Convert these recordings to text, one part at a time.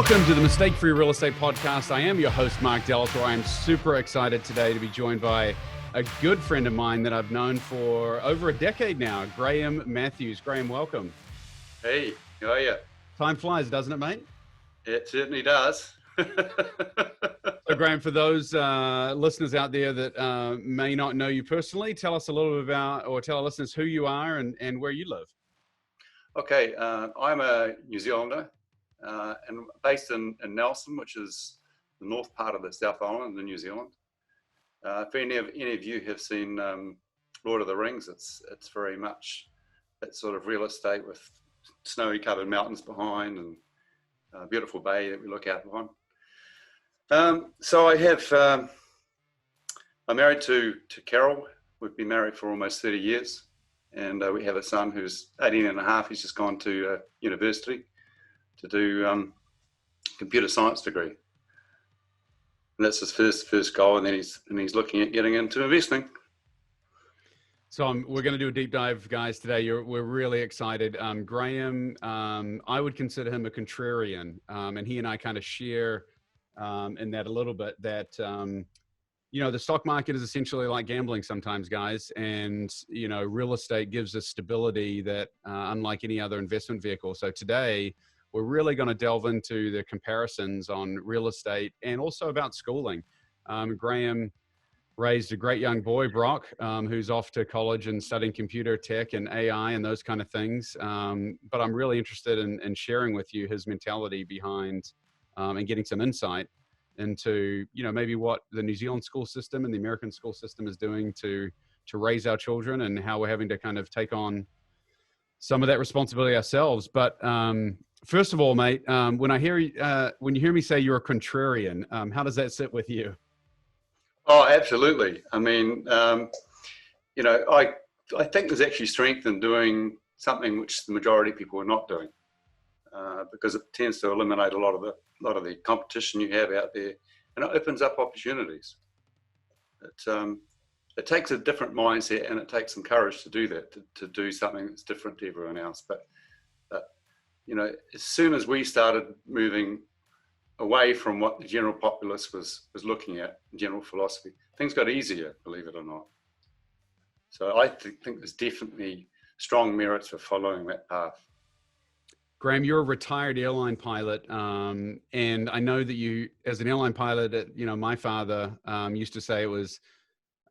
Welcome to the Mistake-Free Real Estate Podcast. I am your host, Marck Lautour. I am super excited today to be joined by a good friend of mine that I've known for over a decade now, Graham Matthews. Graham, welcome. Hey, how are you? Time flies, doesn't it, mate? It certainly does. So, Graham, for those listeners out there that may not know you personally, tell us a little bit about, or tell our listeners who you are and where you live. Okay, I'm a New Zealander and based in Nelson, which is the north part of the South Island in New Zealand. If any of you have seen Lord of the Rings, it's very much that sort of real estate with snowy covered mountains behind and a beautiful bay that we look out behind. So I'm married to Carol. We've been married for almost 30 years. And we have a son who's 18 and a half. He's just gone to university to do computer science degree. And that's his first goal. And then he's looking at getting into investing. So we're going to do a deep dive, guys, today. We're really excited. Graham, I would consider him a contrarian. And he and I kind of share in that a little bit that, the stock market is essentially like gambling sometimes, guys. And, real estate gives us stability that unlike any other investment vehicle. So today, we're really going to delve into the comparisons on real estate and also about schooling. Graham raised a great young boy, Brock, who's off to college and studying computer tech and AI and those kind of things. But I'm really interested in sharing with you his mentality behind and getting some insight into, maybe what the New Zealand school system and the American school system is doing to raise our children and how we're having to kind of take on some of that responsibility ourselves. But first of all, mate, when you hear me say you're a contrarian, how does that sit with you? Oh, absolutely. I mean, I think there's actually strength in doing something which the majority of people are not doing, because it tends to eliminate a lot of the competition you have out there, and it opens up opportunities. It takes a different mindset, and it takes some courage to do that, to do something that's different to everyone else. But as soon as we started moving away from what the general populace was looking at, general philosophy, things got easier, believe it or not. So I think there's definitely strong merits for following that path. Graham, you're a retired airline pilot, and I know that you, as an airline pilot, my father used to say it was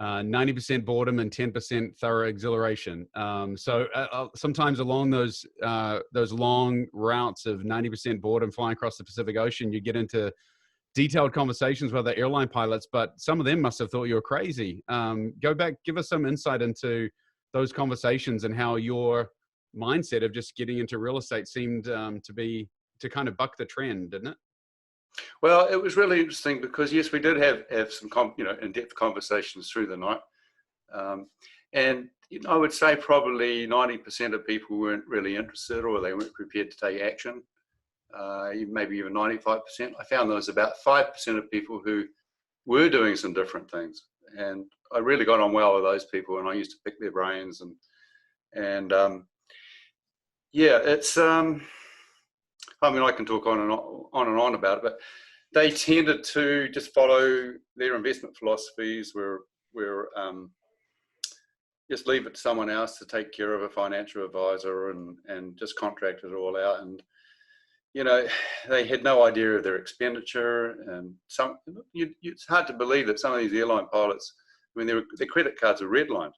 90% boredom and 10% thorough exhilaration. So sometimes along those long routes of 90% boredom flying across the Pacific Ocean, you get into detailed conversations with the airline pilots, but some of them must have thought you were crazy. Go back, give us some insight into those conversations and how your mindset of just getting into real estate seemed to kind of buck the trend, didn't it? Well, it was really interesting because, yes, we did have some in-depth conversations through the night. And I would say probably 90% of people weren't really interested, or they weren't prepared to take action. Maybe even 95%. I found there was about 5% of people who were doing some different things. And I really got on well with those people, and I used to pick their brains. It's... I can talk on and on about it, but they tended to just follow their investment philosophies where just leave it to someone else to take care of, a financial advisor, and just contract it all out. And, they had no idea of their expenditure. And it's hard to believe that some of these airline pilots, their credit cards are redlined,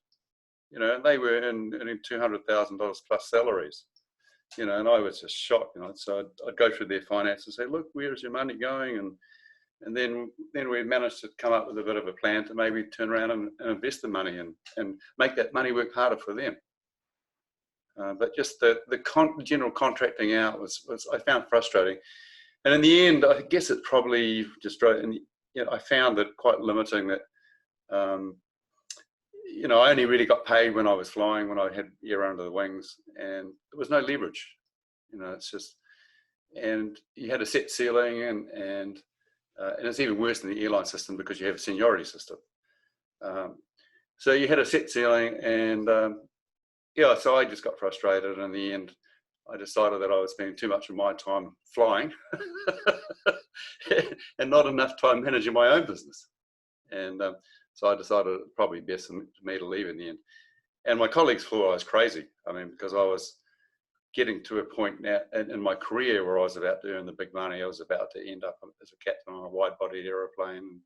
and they were earning $200,000 plus salaries. And I was just shocked, so I'd go through their finance and say, look, where is your money going? And then we managed to come up with a bit of a plan to maybe turn around and invest the money and make that money work harder for them. But just the general contracting out was I found frustrating. And in the end, I guess it probably just drove, and I found that quite limiting that, I only really got paid when I was flying, when I had air under the wings, and there was no leverage. It's just, and you had a set ceiling, and it's even worse in the airline system because you have a seniority system. So you had a set ceiling, and so I just got frustrated. In the end, I decided that I was spending too much of my time flying and not enough time managing my own business. And so I decided it probably best for me to leave in the end. And my colleagues thought I was crazy. I mean, because I was getting to a point now in my career where I was about to earn the big money. I was about to end up as a captain on a wide-body aeroplane.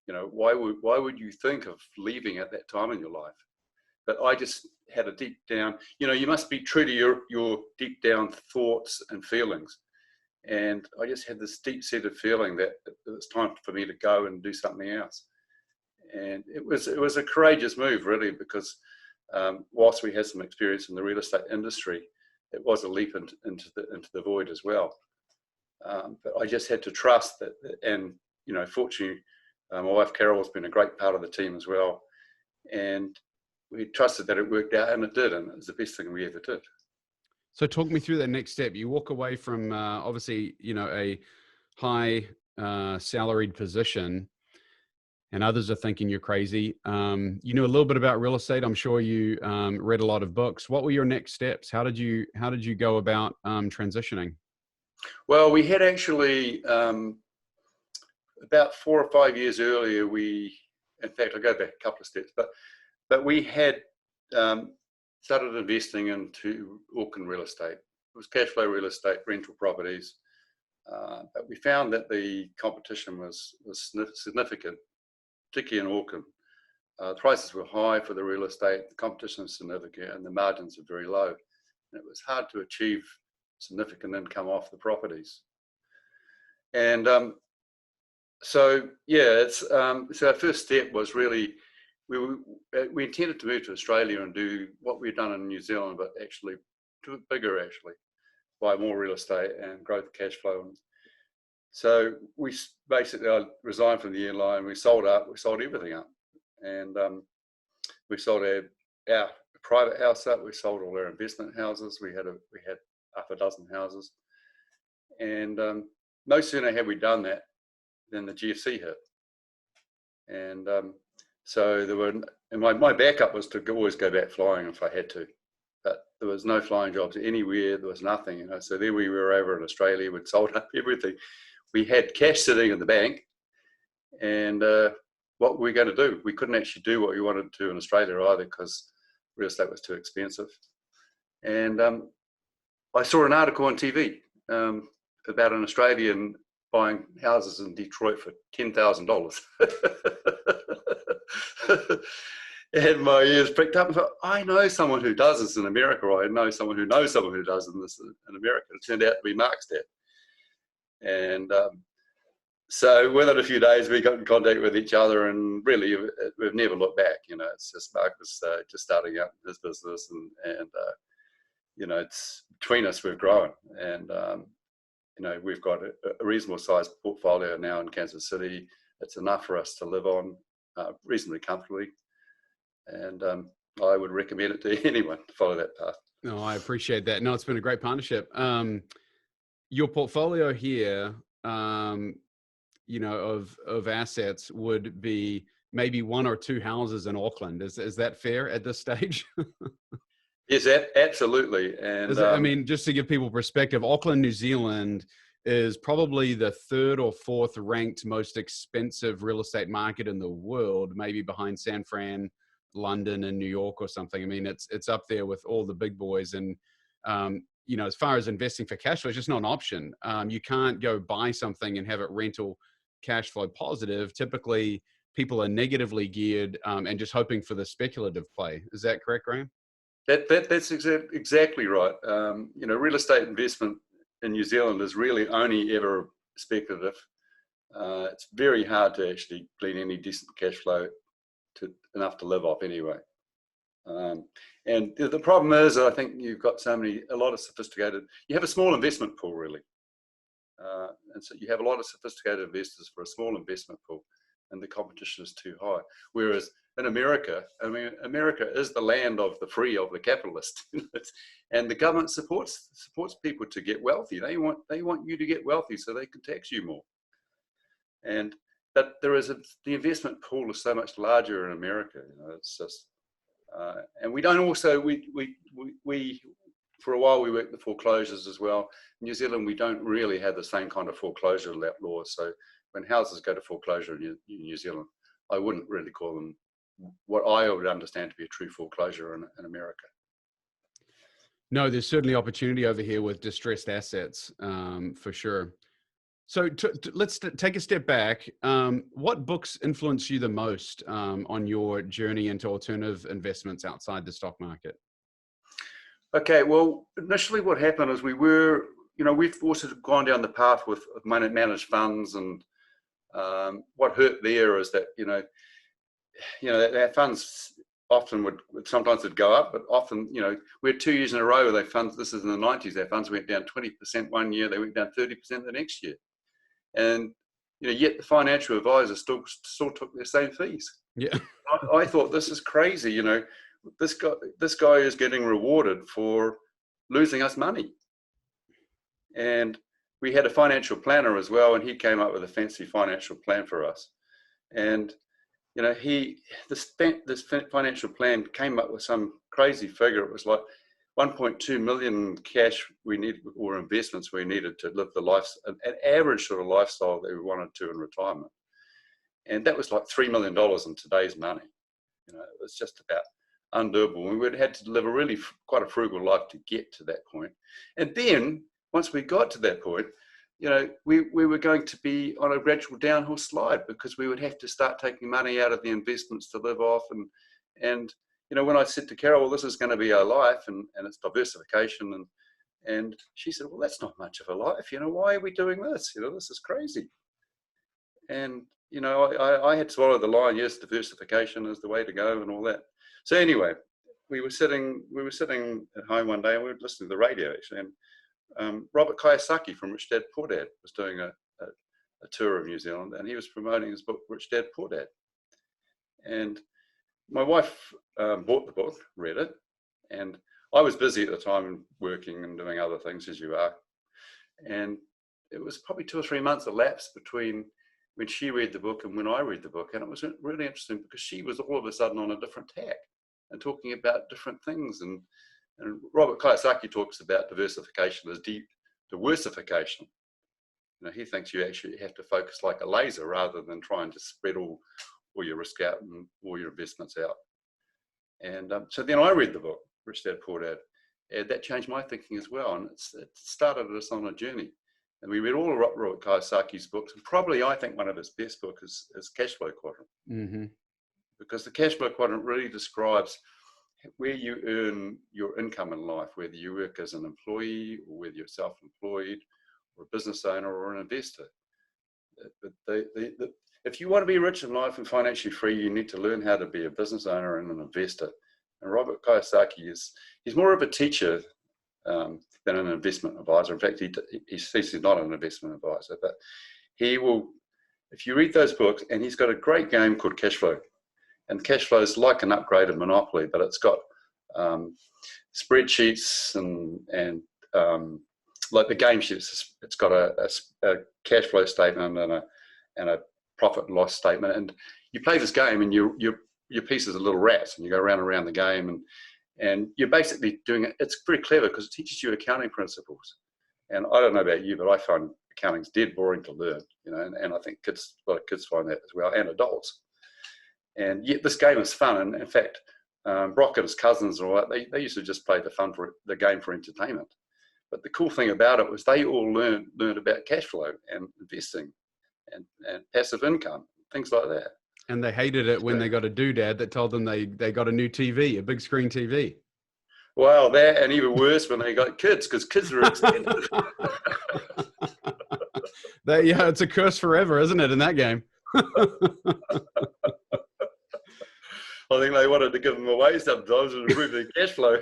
You know, why would you think of leaving at that time in your life? But I just had a deep down, you know, you must be true to your deep down thoughts and feelings. And I just had this deep-seated feeling that it was time for me to go and do something else. And it was a courageous move, really, because whilst we had some experience in the real estate industry, it was a leap into the void as well. But I just had to trust that, and you know, fortunately, my wife Carol has been a great part of the team as well, and we trusted that it worked out, and it did, and it was the best thing we ever did. So talk me through that next step. You walk away from obviously, you know, a high salaried position, and others are thinking you're crazy. You know a little bit about real estate. I'm sure you read a lot of books. What were your next steps? How did you go about transitioning? Well, we had actually about 4 or 5 years earlier. In fact, I'll go back a couple of steps, but we had started investing into Auckland real estate. It was cash flow real estate, rental properties, but we found that the competition was significant, particularly in Auckland. The prices were high for the real estate, the competition was significant, and the margins were very low. And it was hard to achieve significant income off the properties. And so, yeah, so our first step was really, we intended to move to Australia and do what we'd done in New Zealand, but actually do it bigger, actually, buy more real estate and grow the cash flow. So we basically, I resigned from the airline. We sold everything up, and we sold our private house up. We sold all our investment houses. We had half a dozen houses, and no sooner had we done that than the GFC hit. And so my backup was to always go back flying if I had to, but there was no flying jobs anywhere. There was nothing, you know. So there we were over in Australia. We'd sold up everything. We had cash sitting in the bank, and what were we going to do? We couldn't actually do what we wanted to in Australia either, because real estate was too expensive. And I saw an article on TV about an Australian buying houses in Detroit for $10,000. And my ears pricked up and thought, I know someone who does this in America, or I know someone who knows someone who does this in America. It turned out to be Mark's dad. And so within a few days, we got in contact with each other, and really, we've never looked back. You know, it's just Mark was just starting out his business, and you know, it's between us, we've grown, and you know, we've got a reasonable sized portfolio now in Kansas City. It's enough for us to live on reasonably comfortably, and I would recommend it to anyone to follow that path. No, I appreciate that. No, it's been a great partnership. Your portfolio here, you know, of assets would be maybe 1 or 2 houses in Auckland. Is that fair at this stage? Yes, absolutely. And I mean, just to give people perspective, Auckland, New Zealand is probably the 3rd or 4th ranked most expensive real estate market in the world, maybe behind San Fran, London, and New York or something. I mean, it's up there with all the big boys. And you know, as far as investing for cash flow, it's just not an option. You can't go buy something and have it rental cash flow positive. Typically, people are negatively geared and just hoping for the speculative play. Is that correct, Graham? That's exactly right. You know, real estate investment in New Zealand is really only ever speculative. It's very hard to actually glean any decent cash flow enough to live off anyway. And the problem is, I think you've got a lot of sophisticated, you have a small investment pool really. And so you have a lot of sophisticated investors for a small investment pool, and the competition is too high. Whereas in America, I mean, America is the land of the free, of the capitalist, and the government supports people to get wealthy. They want you to get wealthy so they can tax you more. But the investment pool is so much larger in America. You know, it's just, and we don't also we for a while we worked the foreclosures as well. In New Zealand, we don't really have the same kind of foreclosure laws. So when houses go to foreclosure in New Zealand, I wouldn't really call them what I would understand to be a true foreclosure in America. No, there's certainly opportunity over here with distressed assets, for sure. So let's take a step back. What books influence you the most on your journey into alternative investments outside the stock market? Okay, well, initially what happened is we've also gone down the path with managed funds, and what hurt there is that, our funds often would sometimes go up, but often, we had 2 years in a row where funds, this is in the 90s, our funds went down 20% one year, they went down 30% the next year. And, yet the financial advisors still took their same fees. Yeah. I thought, this is crazy, this guy is getting rewarded for losing us money. And we had a financial planner as well, and he came up with a fancy financial plan for us. And this financial plan came up with some crazy figure. It was like 1.2 million cash we needed, or investments we needed to live an average sort of lifestyle that we wanted to in retirement. And that was like $3 million in today's money. It was just about undoable. We would have had to live quite a frugal life to get to that point. And then once we got to that point, we were going to be on a gradual downhill slide, because we would have to start taking money out of the investments to live off. And when I said to Carol, well, this is going to be our life, and it's diversification, and she said, well, that's not much of a life. Why are we doing this? This is crazy. And I had to swallow the line. Yes, diversification is the way to go and all that. So anyway, we were sitting at home one day, and we were listening to the radio actually, and Robert Kiyosaki from Rich Dad Poor Dad was doing a tour of New Zealand, and he was promoting his book Rich Dad Poor Dad. And my wife bought the book, read it, and I was busy at the time working and doing other things, as you are. And it was probably 2 or 3 months elapsed between when she read the book and when I read the book. And it was really interesting, because she was all of a sudden on a different tack and talking about different things. And Robert Kiyosaki talks about diversification as deep diversification. He thinks you actually have to focus like a laser rather than trying to spread all your risk out and all your investments out. And so then I read the book, Rich Dad Poor Dad, and that changed my thinking as well. And it started us on a journey. And we read all of Robert Kiyosaki's books, and probably I think one of his best books is Cash Flow Quadrant. Mm-hmm. Because the Cash Flow Quadrant really describes where you earn your income in life, whether you work as an employee or whether you're self-employed or a business owner or an investor. If you want to be rich in life and financially free, you need to learn how to be a business owner and an investor. And Robert Kiyosaki he's more of a teacher than an investment advisor. In fact, he says he's not an investment advisor, but he will, if you read those books, and he's got a great game called Cash Flow. And Cash Flow is like an upgraded Monopoly, but it's got spreadsheets and like the game sheets. It's got a cash flow statement and a profit and loss statement. And you play this game, and your piece is a little rat, and you go around and around the game, and you're basically doing it. It's very clever because it teaches you accounting principles. And I don't know about you, but I find accounting's dead boring to learn, and I think a lot of kids find that as well, and adults. And yet this game is fun. And in fact, Brock and his cousins and all that, they used to just play the game for entertainment. But the cool thing about it was they all learned about cash flow and investing and passive income, things like that. And they hated it when they got a doodad that told them they got a new TV, a big screen TV. Well, that, and even worse when they got kids, because kids are expensive. Yeah, it's a curse forever, isn't it, in that game? I think they wanted to give them away sometimes and improve their cash flow.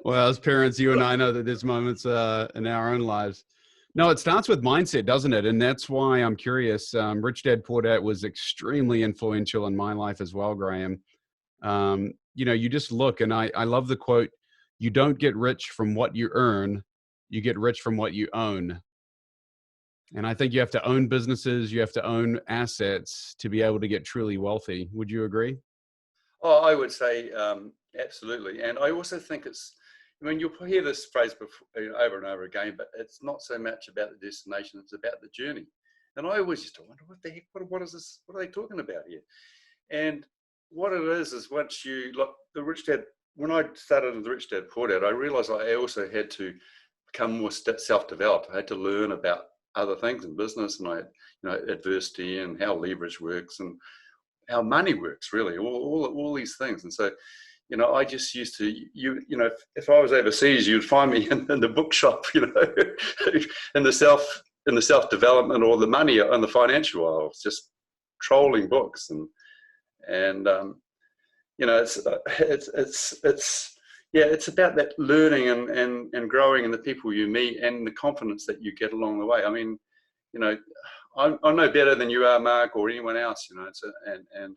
Well, as parents, you and I know that there's moments in our own lives. No, it starts with mindset, doesn't it? And that's why I'm curious. Rich Dad Poor Dad was extremely influential in my life as well, Graham. You just look, and I love the quote, you don't get rich from what you earn, you get rich from what you own. And I think you have to own businesses, you have to own assets to be able to get truly wealthy. Would you agree? Oh, I would say absolutely. And I also think I mean, you'll hear this phrase before, over and over again, but it's not so much about the destination, it's about the journey. And I always used to wonder, what the heck, what is this, what are they talking about here? And what it is once you, look, the Rich Dad, when I started the Rich Dad Poor Dad, I realized I also had to become more self-developed. I had to learn about other things in business, and I had, adversity and how leverage works and how money works, really, all these things. And so, I just used to, if I was overseas, you'd find me in the bookshop, in the self-development or the money and the financial aisles, just trolling books. It's about that learning and growing, and the people you meet and the confidence that you get along the way. I mean, I'm no better than you are, Mark, or anyone else, and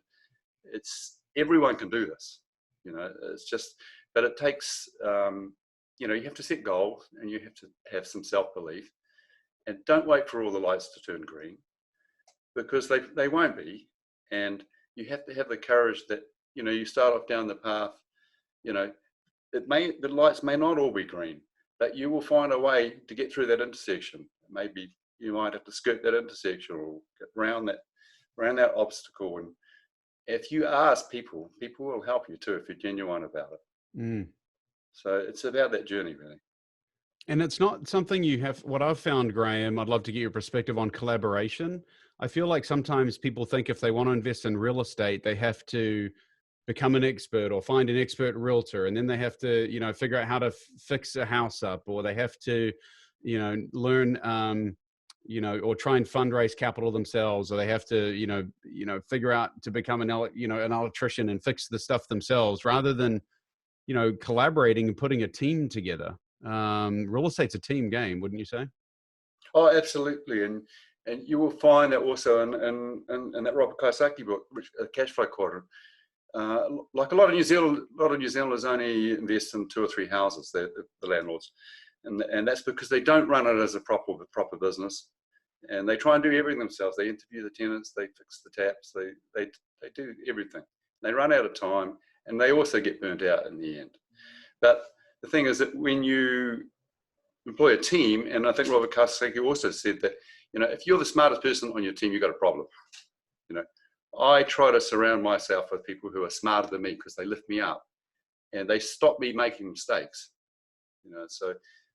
it's, everyone can do this, it's just, but it takes, you have to set goals, and you have to have some self-belief, and don't wait for all the lights to turn green, because they won't be. And you have to have the courage that, you start off down the path, the lights may not all be green, but you will find a way to get through that intersection. Maybe you might have to skirt that intersection or get around that obstacle. And if you ask people will help you too, if you're genuine about it. So it's about that journey, really. And it's not something you have, what I've found, Graham, I'd love to get your perspective on collaboration. I feel like sometimes people think if they want to invest in real estate, they have to become an expert or find an expert realtor, and then they have to, figure out how to fix a house up, or they have to, learn, or try and fundraise capital themselves, or they have to, figure out to become an electrician and fix the stuff themselves, rather than, collaborating and putting a team together. Real estate's a team game, wouldn't you say? Oh, absolutely. And you will find that also in that Robert Kiyosaki book, which Cash Flow Quadrant. Like a lot of New Zealanders only invest in 2 or 3 houses, the landlords, and that's because they don't run it as a proper business, and they try and do everything themselves. They interview the tenants, they fix the taps, they do everything. They run out of time, and they also get burnt out in the end. But the thing is that when you employ a team, and I think Robert Kiyosaki also said that, if you're the smartest person on your team, you've got a problem. I try to surround myself with people who are smarter than me, because they lift me up and they stop me making mistakes. So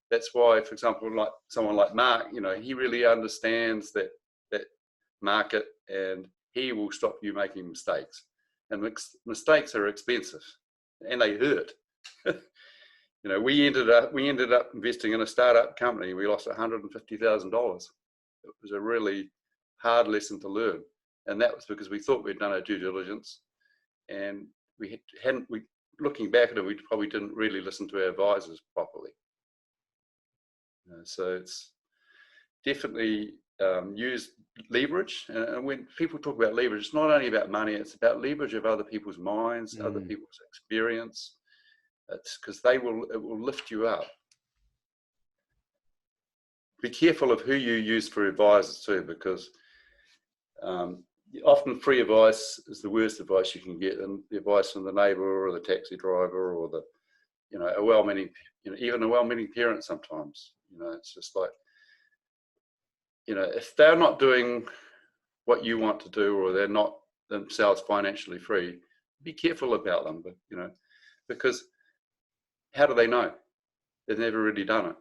that's why, for example, like someone like Mark, he really understands that market, and he will stop you making mistakes. And mistakes are expensive, and they hurt. We ended up investing in a startup company. We lost $150,000. It was a really hard lesson to learn. And that was because we thought we'd done our due diligence, and we looking back at it, we probably didn't really listen to our advisors properly. So it's definitely use leverage. And when people talk about leverage, it's not only about money, it's about leverage of other people's minds, other people's experience. It's because it will lift you up. Be careful of who you use for advisors too, because often free advice is the worst advice you can get, and the advice from the neighbour or the taxi driver or the, a well-meaning, even a well-meaning parent sometimes. It's just like, if they're not doing what you want to do, or they're not themselves financially free, be careful about them. But because how do they know? They've never really done it.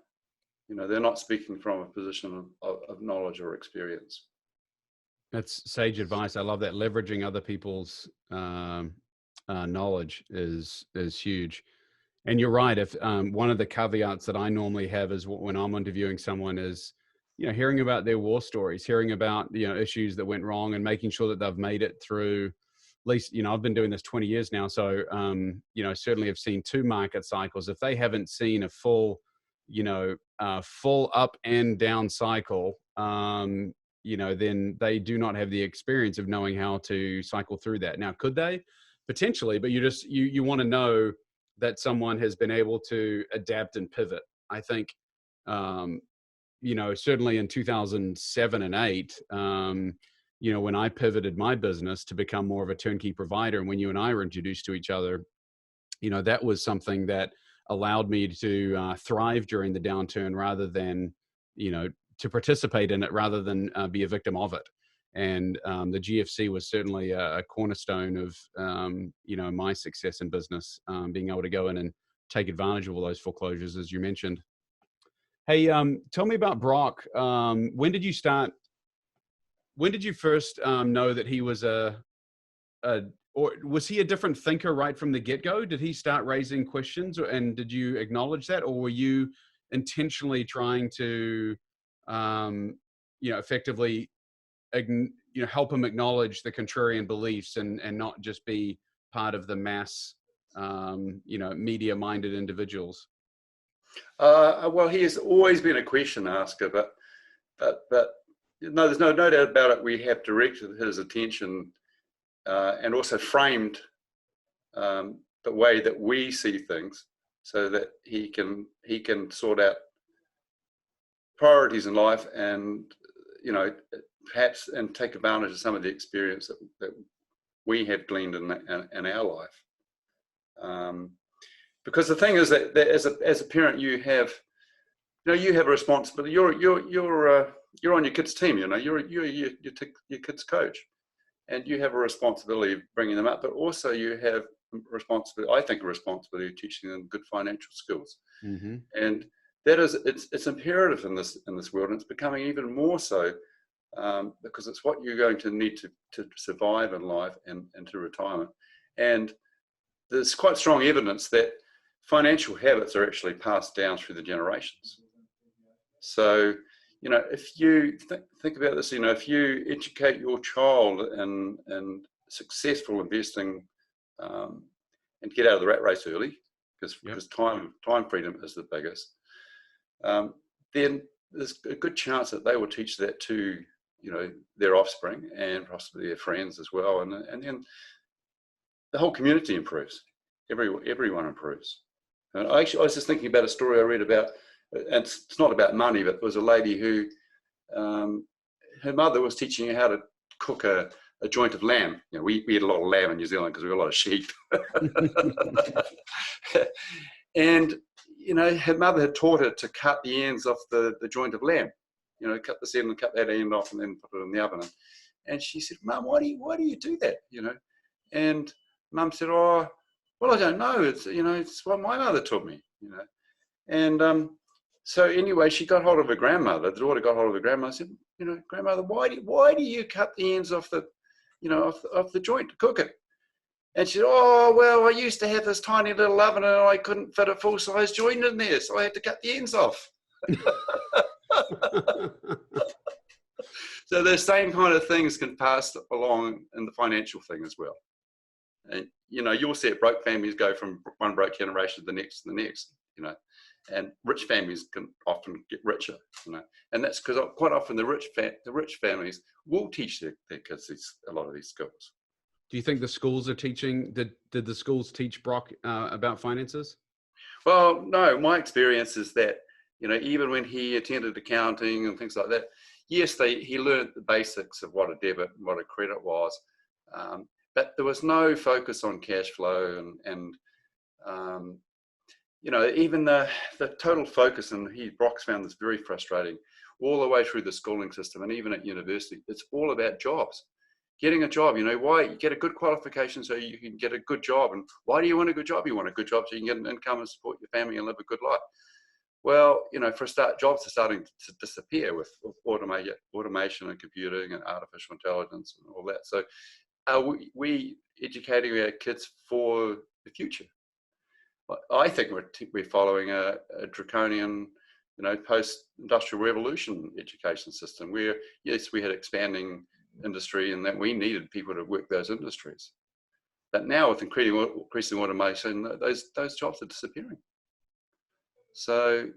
They're not speaking from a position of knowledge or experience. That's sage advice. I love that. Leveraging other people's knowledge is huge. And you're right. If one of the caveats that I normally have is when I'm interviewing someone is, hearing about their war stories, hearing about issues that went wrong, and making sure that they've made it through. At least, I've been doing this 20 years now, so certainly have seen 2 market cycles. If they haven't seen a full up and down cycle, then they do not have the experience of knowing how to cycle through that. Now, could they? Potentially, but you want to know that someone has been able to adapt and pivot. I think, certainly in 2007 and 8, when I pivoted my business to become more of a turnkey provider, and when you and I were introduced to each other, that was something that allowed me to thrive during the downturn rather than, to participate in it rather than be a victim of it. And the GFC was certainly a cornerstone of, my success in business, being able to go in and take advantage of all those foreclosures, as you mentioned. Hey, tell me about Brock. When did you first know that he was or was he a different thinker right from the get-go? Did he start raising questions, and did you acknowledge that, or were you intentionally trying to, effectively, help him acknowledge the contrarian beliefs and not just be part of the mass, media-minded individuals? Well, he has always been a question asker, but no, there's no doubt about it. We have directed his attention and also framed the way that we see things, so that he can sort out priorities in life, and perhaps and take advantage of some of the experience that we have gleaned in our life. Because the thing is that as a parent, you have a responsibility. You're on your kid's team. You're your kid's coach, and you have a responsibility of bringing them up. But also you have responsibility. I think a responsibility of teaching them good financial skills, and that is it's imperative in this world, and it's becoming even more so because it's what you're going to need to survive in life and to retirement. And there's quite strong evidence that financial habits are actually passed down through the generations. So, if you think about this, if you educate your child in successful investing and get out of the rat race early, because time freedom is the biggest, then there's a good chance that they will teach that to their offspring and possibly their friends as well, and then the whole community improves. Everyone improves. And I was just thinking about a story I read about, and it's not about money, but there was a lady who, her mother was teaching her how to cook a joint of lamb. We eat a lot of lamb in New Zealand because we have a lot of sheep. And, her mother had taught her to cut the ends off the joint of lamb. Cut this end and cut that end off and then put it in the oven. And she said, "Mum, why do you do that?" And Mum said, "Oh, well, I don't know. It's what my mother taught me." And so anyway, she got hold of her grandmother. The daughter got hold of her grandmother. Said, "Grandmother, why do you cut the ends off the, off the joint to cook it?" And she said, "Oh, well, I used to have this tiny little oven and I couldn't fit a full-size joint in there, so I had to cut the ends off." So the same kind of things can pass along in the financial thing as well. And you'll see it, broke families go from one broke generation to the next, and rich families can often get richer, and that's because quite often the rich families will teach their kids a lot of these skills. Do you think the schools are teaching? Did the schools teach Brock about finances? Well, no. My experience is that even when he attended accounting and things like that, yes, he learned the basics of what a debit and what a credit was, but there was no focus on cash flow and even the total focus. And Brock's found this very frustrating all the way through the schooling system, and even at university, it's all about jobs. Getting a job, why you get a good qualification so you can get a good job. And why do you want a good job? You want a good job so you can get an income and support your family and live a good life. Well, for a start, jobs are starting to disappear with automation and computing and artificial intelligence and all that. So are we educating our kids for the future? I think we're following a draconian, post-industrial revolution education system where, yes, we had expanding industry and that we needed people to work those industries. But now with increasing automation, those jobs are disappearing. So,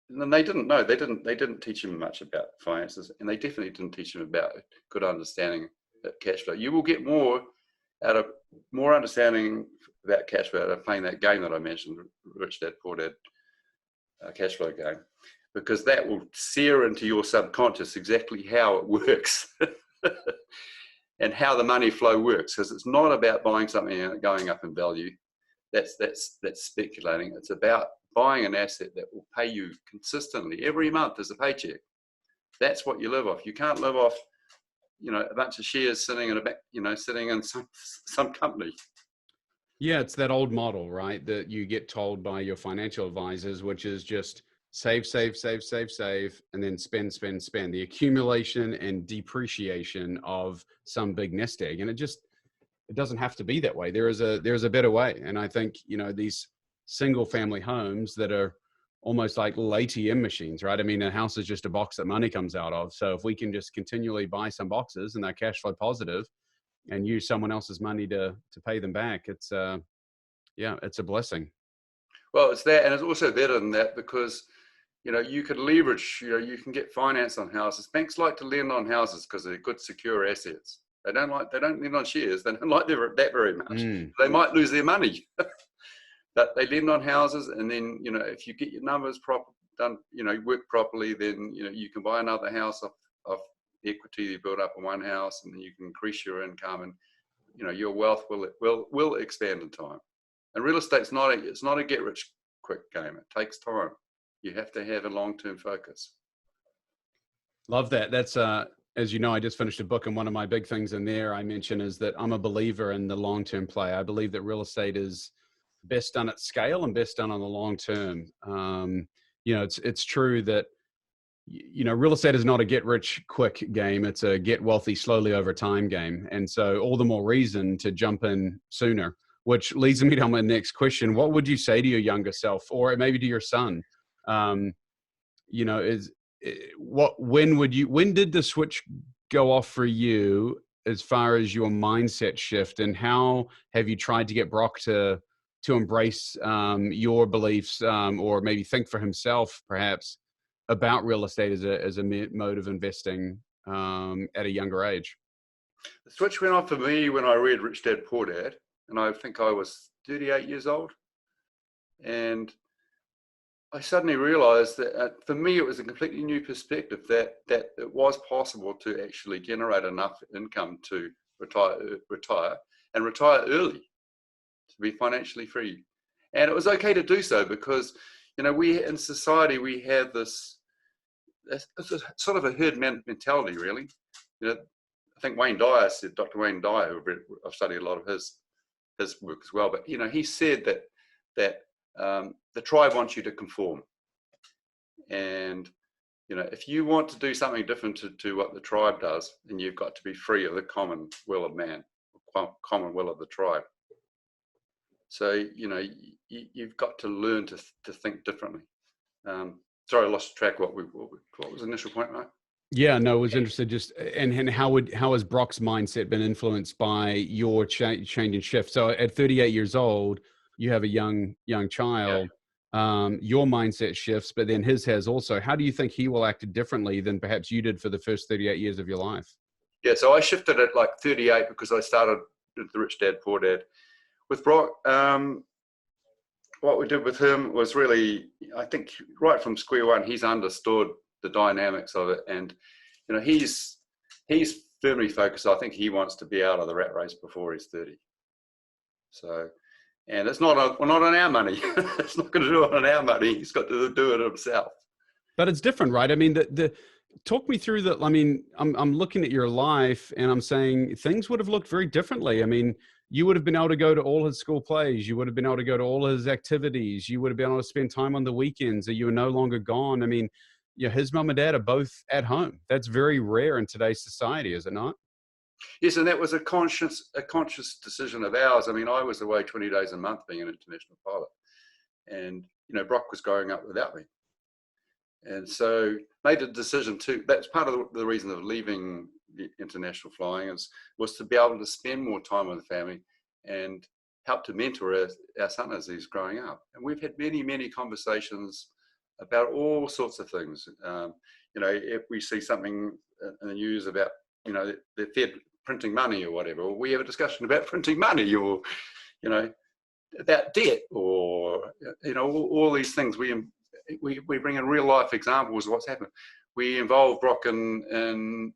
and they didn't know. They didn't teach him much about finances, and they definitely didn't teach him about good understanding of cash flow. You will get more understanding about cash flow out of playing that game that I mentioned, Rich Dad Poor Dad cash flow game, because that will sear into your subconscious exactly how it works and how the money flow works. Because it's not about buying something and it going up in value. that's speculating. It's about buying an asset that will pay you consistently every month as a paycheck. That's what you live off. You can't live off, a bunch of shares sitting in a back, sitting in some company. Yeah, it's that old model, right? That you get told by your financial advisors, which is just save, save, save, save, save, and then spend, spend, spend. The accumulation and depreciation of some big nest egg. And it doesn't have to be that way. There's a better way. And I think, these single family homes that are almost like little ATM machines, right? I mean, a house is just a box that money comes out of. So if we can just continually buy some boxes and they're cash flow positive and use someone else's money to pay them back, it's it's a blessing. Well, it's that, and it's also better than that because you can leverage, you can get finance on houses. Banks like to lend on houses because they're good, secure assets. They don't lend on shares. They don't like that very much. They might lose their money, but they lend on houses. And then, if you get your numbers done, work properly, then, you can buy another house off the equity you built up in one house, and then you can increase your income, and, your wealth will expand in time. And real estate's it's not a get rich quick game. It takes time. You have to have a long-term focus. Love that. That's as you know, I just finished a book, and one of my big things in there I mention is that I'm a believer in the long-term play. I believe that real estate is best done at scale and best done on the long term. It's true that real estate is not a get rich quick game. It's a get wealthy slowly over time game. And so all the more reason to jump in sooner, which leads me to my next question. What would you say to your younger self, or maybe to your son? When did the switch go off for you as far as your mindset shift, and how have you tried to get Brock to embrace your beliefs, or maybe think for himself perhaps about real estate as a mode of investing at a younger age? The switch went on for me when I read Rich Dad Poor Dad, and I think I was 38 years old. And I suddenly realized that for me, it was a completely new perspective that it was possible to actually generate enough income to retire early, to be financially free. And it was okay to do so because, we in society, we have this sort of a herd mentality, really. I think Dr. Wayne Dyer, I've studied a lot of his work as well, but, he said that the tribe wants you to conform. And, if you want to do something different to what the tribe does, then you've got to be free of the common will of man, common will of the tribe. So, you've got to learn to think differently. Sorry, I lost track. What was the initial point, right? Yeah, no, I was interested just, and how has Brock's mindset been influenced by your change and shift? So at 38 years old, you have a young child. Yeah. Your mindset shifts, but then his has also. How do you think he will act differently than perhaps you did for the first 38 years of your life? Yeah, so I shifted at like 38 because I started the Rich Dad Poor Dad. With Brock, what we did with him was really, I think, right from square one, he's understood the dynamics of it, and he's firmly focused. I think he wants to be out of the rat race before he's 30. So, and it's not on our money. It's not going to do it on our money. He's got to do it himself. But it's different, right? I mean, talk me through that. I mean, I'm looking at your life and I'm saying things would have looked very differently. I mean, you would have been able to go to all his school plays. You would have been able to go to all his activities. You would have been able to spend time on the weekends, or you were no longer gone. I mean, his mom and dad are both at home. That's very rare in today's society, is it not? Yes, and that was a conscious decision of ours. I mean, I was away 20 days a month being an international pilot, and Brock was growing up without me, and so made the decision to. That's part of the reason of leaving the international flying was to be able to spend more time with the family and help to mentor our son as he's growing up. And we've had many conversations about all sorts of things. If we see something in the news about the Fed printing money or whatever, or we have a discussion about printing money, or about debt, or all these things. We bring in real life examples of what's happened. We involve Brock in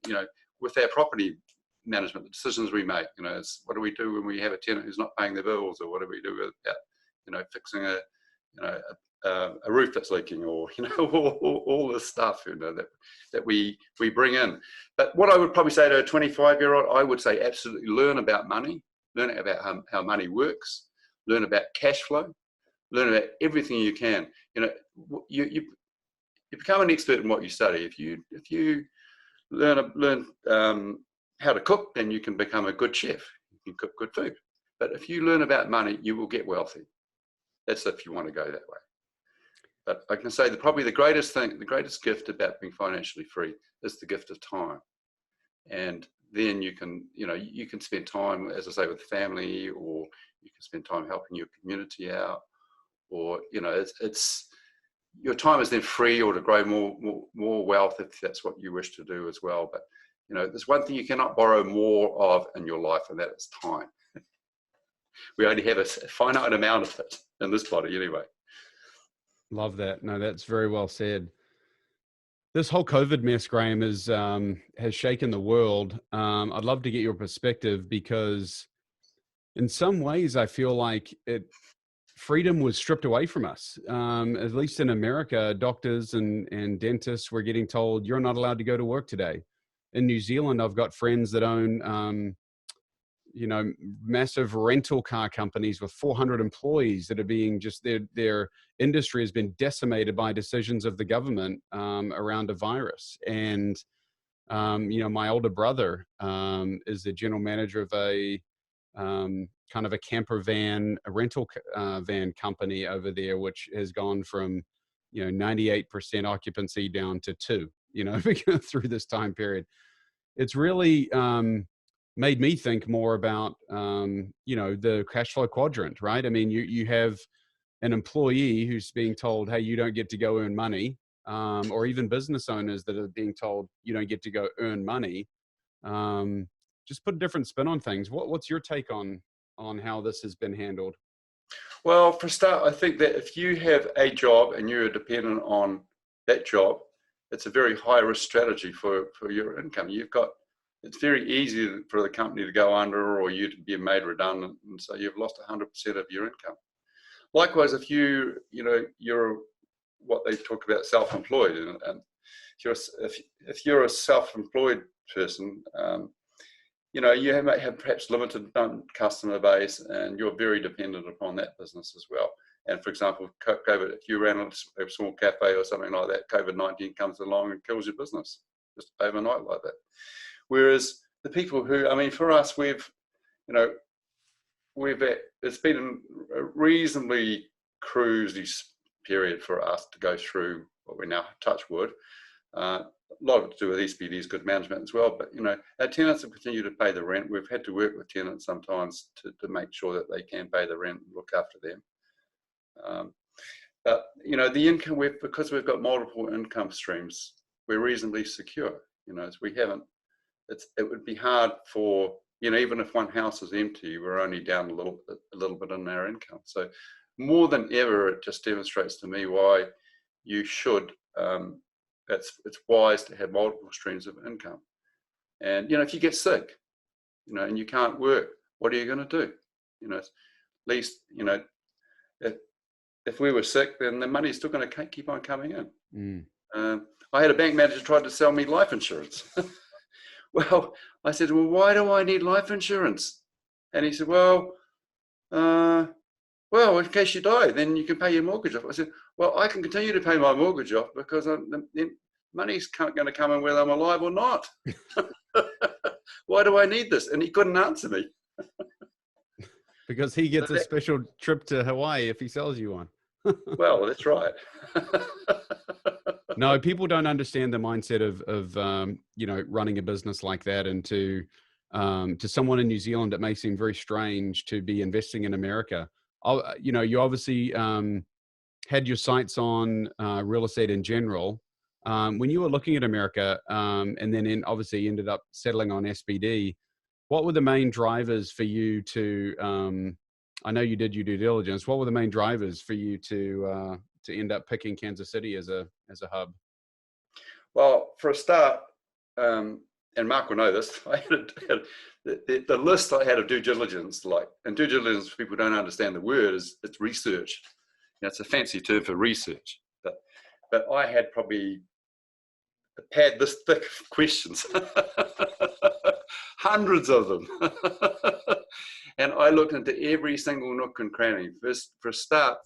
with our property management, the decisions we make. It's what do we do when we have a tenant who's not paying their bills, or what do we do about fixing a roof that's leaking, or all this stuff that we bring in. But what I would probably say to a 25-year-old, I would say absolutely learn about money, learn about how money works, learn about cash flow, learn about everything you can. You become an expert in what you study. If you learn how to cook, then you can become a good chef. You can cook good food. But if you learn about money, you will get wealthy. That's if you want to go that way. But I can say that probably the greatest gift about being financially free is the gift of time. And then you can spend time, as I say, with family, or you can spend time helping your community out, or it's your time is then free, or to grow more wealth if that's what you wish to do as well. But there's one thing you cannot borrow more of in your life, and that is time. We only have a finite amount of it in this body, anyway. Love that. No, that's very well said. This whole COVID mess, Graham, has shaken the world. I'd love to get your perspective, because in some ways I feel like freedom was stripped away from us. At least in America, doctors and dentists were getting told, you're not allowed to go to work today. In New Zealand, I've got friends that own massive rental car companies with 400 employees that are being their industry has been decimated by decisions of the government around a virus. And, my older brother is the general manager of a kind of a camper van, a rental van company over there, which has gone from, 98% occupancy down to 2%, through this time period. It's really, made me think more about, the cash flow quadrant, right? I mean, you have an employee who's being told, hey, you don't get to go earn money, or even business owners that are being told you don't get to go earn money. Just put a different spin on things. What's your take on how this has been handled? Well, for a start, I think that if you have a job and you're dependent on that job, it's a very high risk strategy for your income. It's very easy for the company to go under, or you to be made redundant, and so you've lost 100% of your income. Likewise, if you're what they talk about, self-employed, and if you're a self-employed person, you might have perhaps limited customer base, and you're very dependent upon that business as well. And for example, COVID, if you ran a small cafe or something like that, COVID-19 comes along and kills your business just overnight like that. Whereas the people who, for us, it's been a reasonably cruisy period for us to go through what we now touch wood. A lot of it to do with SPD's good management as well. But, our tenants have continued to pay the rent. We've had to work with tenants sometimes to make sure that they can pay the rent and look after them. But, the income, because we've got multiple income streams, we're reasonably secure. It would be hard for, even if one house is empty, we're only down a little bit in our income. So more than ever, it just demonstrates to me why you should, it's wise to have multiple streams of income. And, if you get sick, and you can't work, what are you going to do? At least, if we were sick, then the money's still going to keep on coming in. I had a bank manager try to sell me life insurance. Well, I said, well, why do I need life insurance? And he said, well, in case you die, then you can pay your mortgage off. I said, well, I can continue to pay my mortgage off because the money's going to come in whether I'm alive or not. Why do I need this? And he couldn't answer me. Because he gets a special trip to Hawaii if he sells you one. Well, that's right. No, people don't understand the mindset of running a business like that, and to someone in New Zealand, it may seem very strange to be investing in America. You obviously had your sights on real estate in general. When you were looking at America, and then obviously ended up settling on SBD, what were the main drivers for you to? I know you did your due diligence. What were the main drivers for you to end up picking Kansas City as a hub? Well, for a start, and Mark will know this, I had the list I had of due diligence, and due diligence, people don't understand the word, it's research. It's a fancy term for research, but I had probably a pad this thick of questions, hundreds of them. And I looked into every single nook and cranny. First, for a start,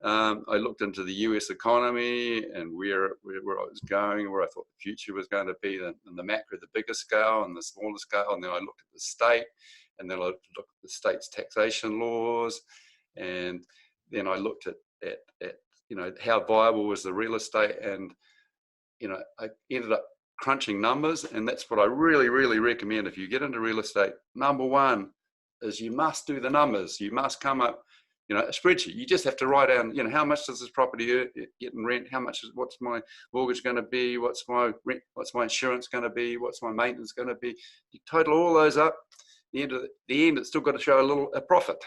I looked into the US economy and where I was going, where I thought the future was going to be, and the macro, the bigger scale and the smaller scale. And then I looked at the state, and then I looked at the state's taxation laws, and then I looked at how viable was the real estate, and I ended up crunching numbers. And that's what I really, really recommend if you get into real estate. Number one is you must do the numbers. You must come up, a spreadsheet. You just have to write down, how much does this property get in rent? What's my mortgage going to be? What's my rent? What's my insurance going to be? What's my maintenance going to be? You total all those up. At the end, it's still got to show a profit.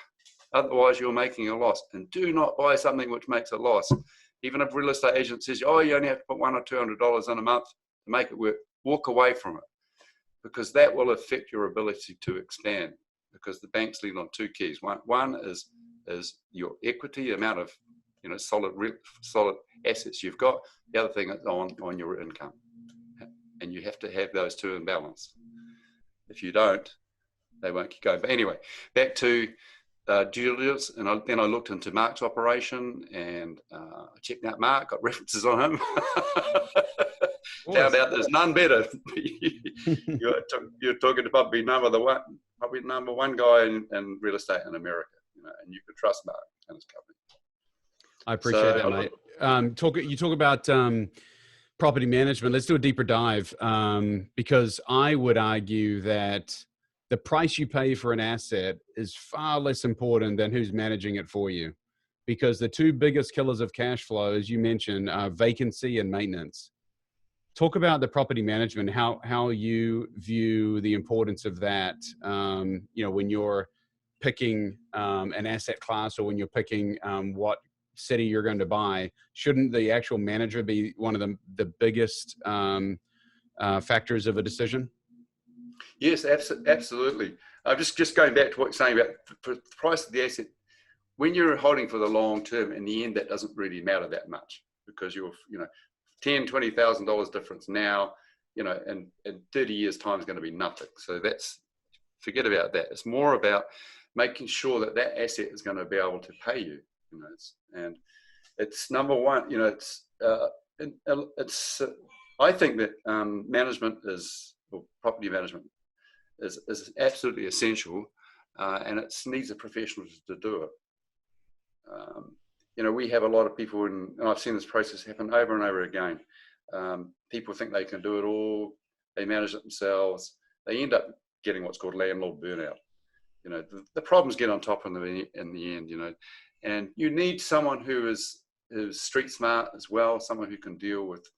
Otherwise, you're making a loss. And do not buy something which makes a loss. Even if a real estate agent says, oh, you only have to put $100 or $200 in a month to make it work, walk away from it, because that will affect your ability to expand, because the banks lean on two keys. One is your equity, amount of solid assets you've got. The other thing is on your income. And you have to have those two in balance. If you don't, they won't keep going. But anyway, back to due diligence, and then I looked into Mark's operation, and I checked out Mark, got references on him. Found out there's none better. You're talking to probably number one guy in real estate in America, and you can trust Mark and his company. I appreciate that, mate. You talk about property management. Let's do a deeper dive, because I would argue that the price you pay for an asset is far less important than who's managing it for you, because the two biggest killers of cash flow, as you mentioned, are vacancy and maintenance. Talk about the property management, how you view the importance of that, when you're picking an asset class, or when you're picking what city you're going to buy. Shouldn't the actual manager be one of the biggest factors of a decision? Yes, absolutely. Just going back to what you're saying about the price of the asset. When you're holding for the long term, in the end, that doesn't really matter that much, because you're, $10,000, $20,000 difference now, and in 30 years' time is going to be nothing. So forget about that. It's more about making sure that asset is going to be able to pay you, and it's number one. I think that property management is absolutely essential, and it needs a professional to do it. We have a lot of people, and I've seen this process happen over and over again. People think they can do it all. They manage it themselves. They end up getting what's called landlord burnout. The problems get on top in the end. And you need someone who is street smart as well, someone who can deal with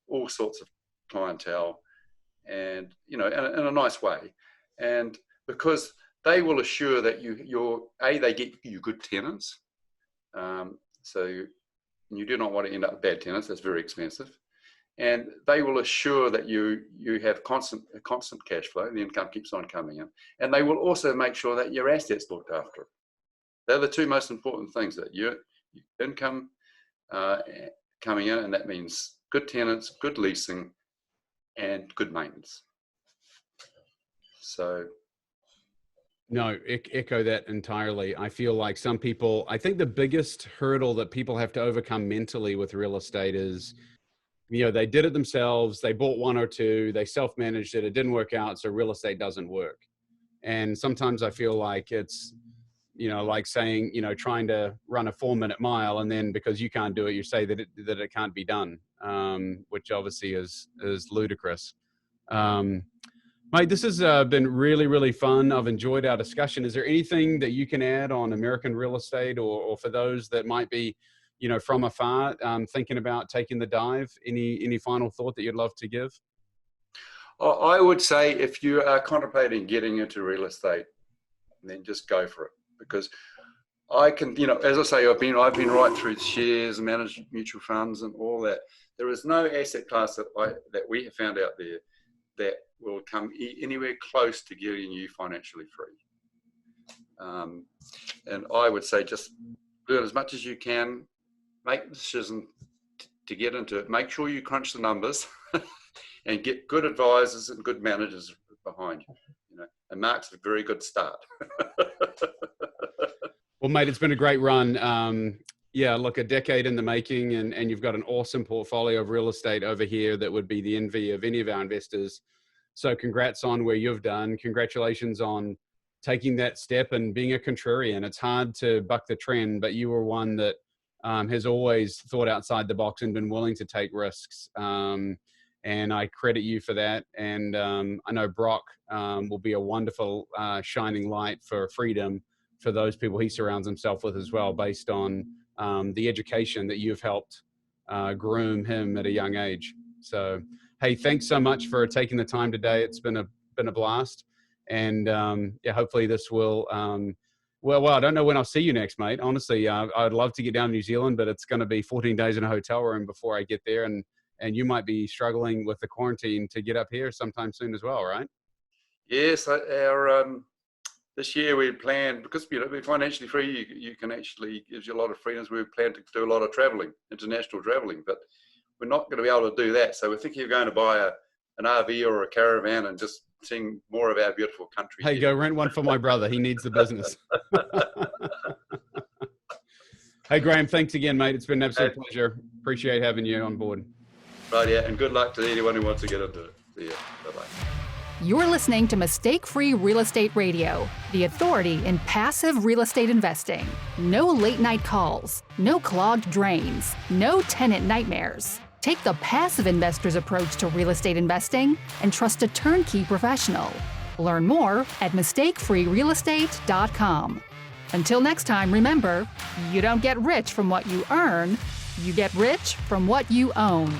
all sorts of clientele, and in a nice way. And because they will assure that they get you good tenants. So you do not want to end up with bad tenants. That's very expensive. And they will assure that you have constant cash flow. The income keeps on coming in. And they will also make sure that your assets looked after. They're the two most important things, that your income coming in, and that means good tenants, good leasing, and good maintenance. So. No, echo that entirely. I feel like I think the biggest hurdle that people have to overcome mentally with real estate is, they did it themselves. They bought one or two, they self-managed it. It didn't work out. So real estate doesn't work. And sometimes I feel like it's, like saying, trying to run a 4-minute mile, and then because you can't do it, you say that it can't be done, which obviously is ludicrous. Mate, this has been really, really fun. I've enjoyed our discussion. Is there anything that you can add on American real estate, or for those that might be, from afar, thinking about taking the dive? Any final thought that you'd love to give? I would say, if you are contemplating getting into real estate, then just go for it, because I can, as I say, I've been right through shares, managed mutual funds, and all that. There is no asset class that we have found out there that will come anywhere close to getting you financially free. And I would say just do it as much as you can. Make the decision to get into it. Make sure you crunch the numbers and get good advisors and good managers behind you. And Mark's a very good start. Well, mate, it's been a great run. Yeah, look, a decade in the making, and you've got an awesome portfolio of real estate over here that would be the envy of any of our investors. So congrats on where you've done. Congratulations on taking that step and being a contrarian. It's hard to buck the trend, but you were one that has always thought outside the box and been willing to take risks. And I credit you for that. And I know Brock will be a wonderful shining light for freedom for those people he surrounds himself with as well, based on the education that you've helped groom him at a young age. So, hey, thanks so much for taking the time today. It's been a blast. And yeah, hopefully this will, well, I don't know when I'll see you next, mate. Honestly, I'd love to get down to New Zealand, but it's going to be 14 days in a hotel room before I get there. And you might be struggling with the quarantine to get up here sometime soon as well, right? Yes, our this year we planned, because we're financially free, you can actually, gives you a lot of freedoms. We plan to do a lot of traveling, international traveling, but we're not going to be able to do that. So we're thinking of going to buy an RV or a caravan and just seeing more of our beautiful country. Hey, go rent one for my brother. He needs the business. Hey, Graham, thanks again, mate. It's been an absolute pleasure. Appreciate having you on board. Right, yeah, and good luck to anyone who wants to get into it. See ya. Bye-bye. You're listening to Mistake-Free Real Estate Radio, the authority in passive real estate investing. No late-night calls, no clogged drains, no tenant nightmares. Take the passive investor's approach to real estate investing and trust a turnkey professional. Learn more at mistakefreerealestate.com. Until next time, remember, you don't get rich from what you earn, you get rich from what you own.